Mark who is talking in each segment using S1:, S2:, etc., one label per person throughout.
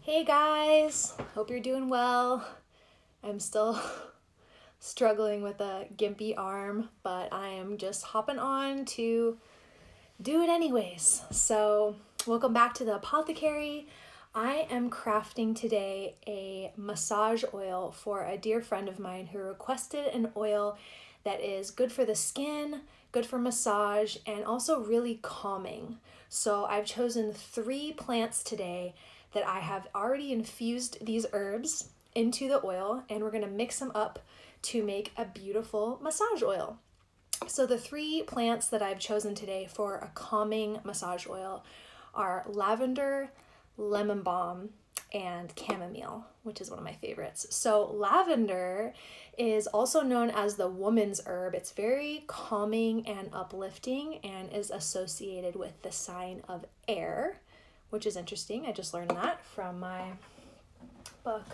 S1: Hey guys, hope you're doing well. I'm still struggling with a gimpy arm, but I am just hopping on to do it anyways. So, welcome back to the apothecary. I am crafting today a massage oil for a dear friend of mine who requested an oil that is good for the skin, good for massage, and also really calming. So, I've chosen 3 plants today that I have already infused these herbs into the oil, and we're gonna mix them up to make a beautiful massage oil. So the 3 plants that I've chosen today for a calming massage oil are lavender, lemon balm, and chamomile, which is one of my favorites. So lavender is also known as the woman's herb. It's very calming and uplifting and is associated with the sign of air, which is interesting. I just learned that from my book,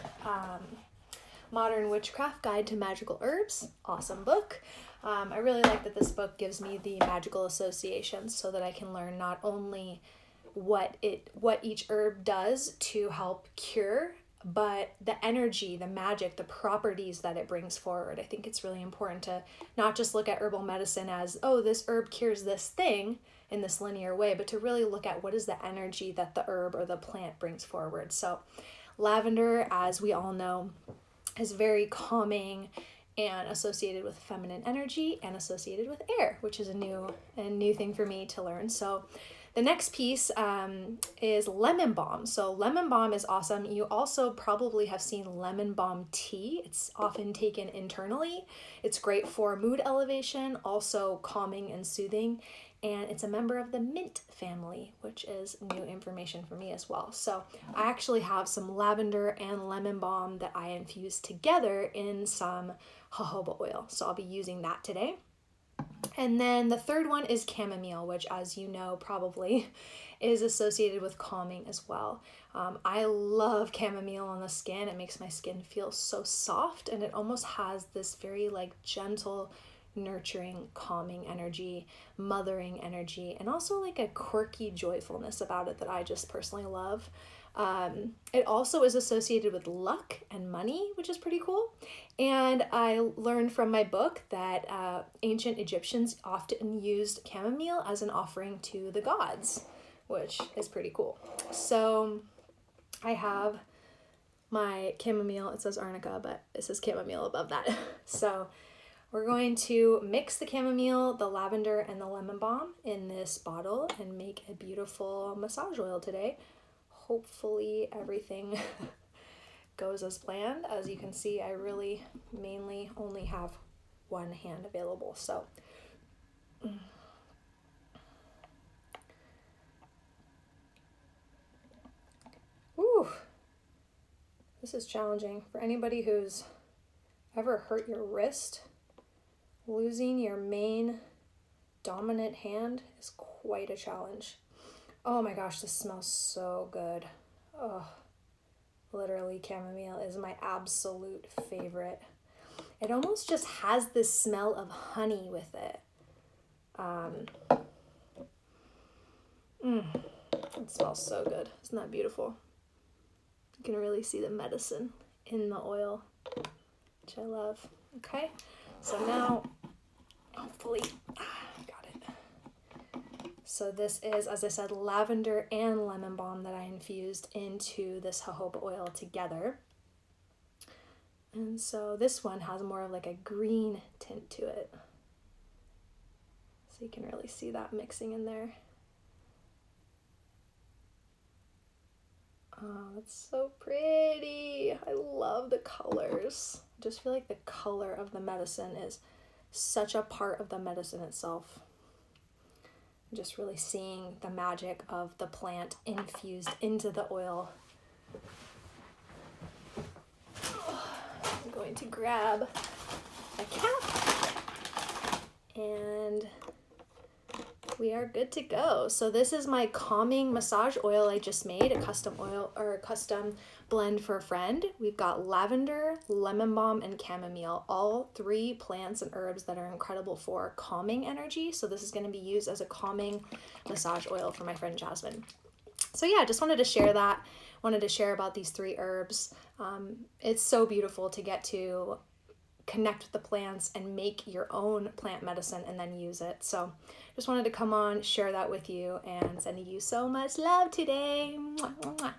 S1: Modern Witchcraft Guide to Magical Herbs. Awesome book. I really like that this book gives me the magical associations so that I can learn not only what each herb does to help cure, but the energy, the magic, the properties that it brings forward. I think it's really important to not just look at herbal medicine as, oh, this herb cures this thing in this linear way, but to really look at what is the energy that the herb or the plant brings forward. So lavender, as we all know, is very calming and associated with feminine energy and associated with air, which is a new thing for me to learn. So the next piece is lemon balm. So lemon balm is awesome. You also probably have seen lemon balm tea. It's often taken internally. It's great for mood elevation, also calming and soothing. And it's a member of the mint family, which is new information for me as well. So I actually have some lavender and lemon balm that I infused together in some jojoba oil. So I'll be using that today. And then the third one is chamomile, which, as you know, probably is associated with calming as well. I love chamomile on the skin. It makes my skin feel so soft, and it almost has this very gentle, nurturing, calming energy, mothering energy, and also like a quirky joyfulness about it that I just personally love. It also is associated with luck and money, which is pretty cool. And I learned from my book that ancient Egyptians often used chamomile as an offering to the gods, which is pretty cool. So I have my chamomile. It says arnica, but it says chamomile above that. So we're going to mix the chamomile, the lavender, and the lemon balm in this bottle and make a beautiful massage oil today. Hopefully everything goes as planned. As you can see, I really mainly only have one hand available. So ooh, this is challenging for anybody who's ever hurt your wrist. Losing your main dominant hand is quite a challenge. Oh my gosh, this smells so good. Oh, literally chamomile is my absolute favorite. It almost just has this smell of honey with it. It smells so good. Isn't that beautiful? You can really see the medicine in the oil, which I love. Okay, so now hopefully got it. So this is, as I said, lavender and lemon balm that I infused into this jojoba oil together. And so this one has more of like a green tint to it. So you can really see that mixing in there. Oh, that's so pretty. I love the colors. I just feel like the color of the medicine is such a part of the medicine itself. Just really seeing the magic of the plant infused into the oil. I'm going to grab a cap and we are good to go. So this is my calming massage oil I just made, a custom oil or a custom blend for a friend. We've got lavender, lemon balm, and chamomile, all 3 plants and herbs that are incredible for calming energy. So this is going to be used as a calming massage oil for my friend Jasmine. So yeah, just wanted to share that wanted to share about these 3 herbs. It's so beautiful to get to connect with the plants and make your own plant medicine and then use it. So just wanted to come on, share that with you, and sending you so much love today. Mwah, mwah, mwah.